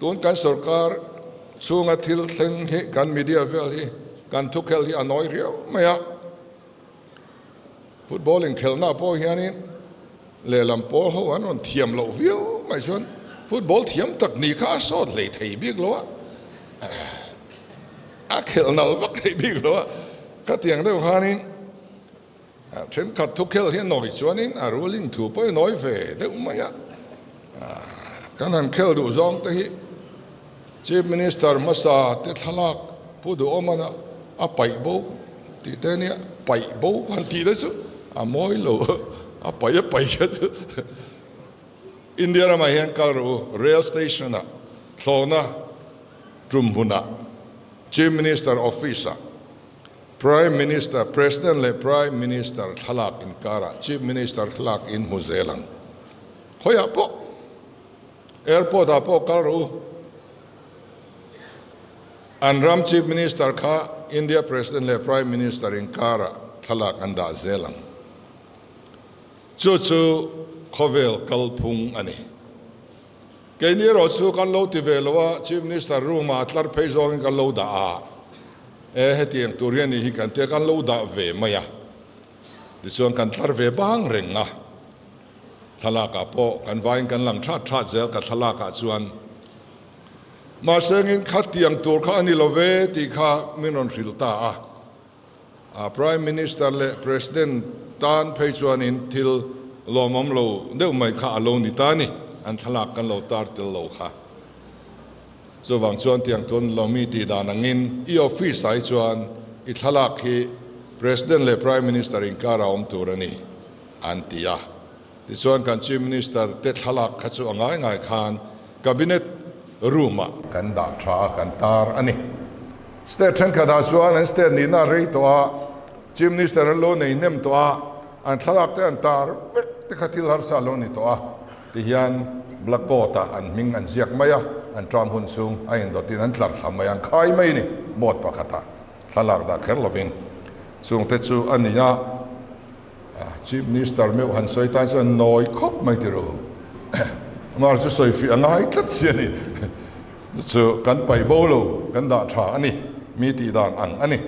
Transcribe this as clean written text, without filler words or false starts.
ตุนการสกัดช่วงอาทิตย์ซึ่งการมีเดียเวลการทุกข์ที่น้อยเรียวไม่อะฟุตบอลยังเขลน่าพอเฮียนี่เล่ลำโพงเขาอันนั้นเทียมเราวิวไม่ชวนฟุตบอลเทียมตักนี่ข้าสอดเลยไทยบิ๊กล้วนเขลน่าวักไทยบิ๊กล้วนก็เตียงได้ว่านี่เช่นขัดทุกข์ที่น้อยชวนนี่รู้ลิงถูกไปน้อยเฟ่ได้ไม่อะการนั้นเขลดูจงที่Chief Minister มาสาที่ทลักผู้ดูอมันไปบูที่เดี๋ยวนี้ไปบูทันทีได้สุดมอยโลไปกันอินเดียเราไม่เห็นการรู้ rail station นะโซน่ะจุ่มหุ่นนะ Chief Minister Office Prime Minister President และ Prime Minister ทลักอินการะ Chief Minister ทลักอินฮุเซลังเฮ้ยพอ airport พอการรู้อันรัม Chief Minister ค่ะ India President และ Prime Minister อินการะทลักอันดาเซลังจู่ๆเขาเวลกัลพุงอันนี้แค่นี้เราสู้กันเราที่เวลว่า Chief Minister รู้มาตลอดเพย์จงกันเราด่าเหตุอย่างตัวเรียนนี้กันเที่ยกันเราด่าเวไม่อะดิส่วนกันตลอดเวบางเร่งอ่ะทลักอ่ะพอกันวายกันหลังชาติเซลกับทลักอ่ะส่วนมาเสียงอินขัดอย่างตัวข้านี่เราเวที่ข้าไม่นอนฟิลตาPrime Minister และ President ตานเพย์ชวนอินทิลลมอมโลเดี๋ยวไม่ข้าโลนิตานี่อันทลักกันเราตาร์ติลโลค่ะส่วนชวนที่อย่างตนเรามีที่ดานังอินอีออฟฟิศสายชวนอิทลักที่ President และ Prime Minister อินการาอมตัวนี่อันที่ที่ชวนกัน Chief Minister เตทลักขัดชวนง่ายๆขัน Cabinetรูมากันด่าทรากันตาร์อันนี้สเตชันกันด่าส่วนนั้นสเตนนี่น่าเรียตัวจิมนิสเตอร์โลนี่เนมตัวอันทลักเตนตาร์เวทขัดที่ลาร์ซาโลนี่ตัวที่ยันบล็อกโกตาอันมิงอันเสียกไม่อะอันทรัมหุ่นสูงไอ้ดอตินันทลักสมัยอันใครไม่นี่หมดปะขัดทลักด่าเคอร์ลวินสูงเตจูอันนี้นะจิมนิสเตอร์ไม่หันสวยตาจะน้อยคบไม่ติรู้มาจะสวยฝีอันไหนตัดเสียนี่จะกันไปโบโลกันด่าทราอันนี้มีตีดานอันนี้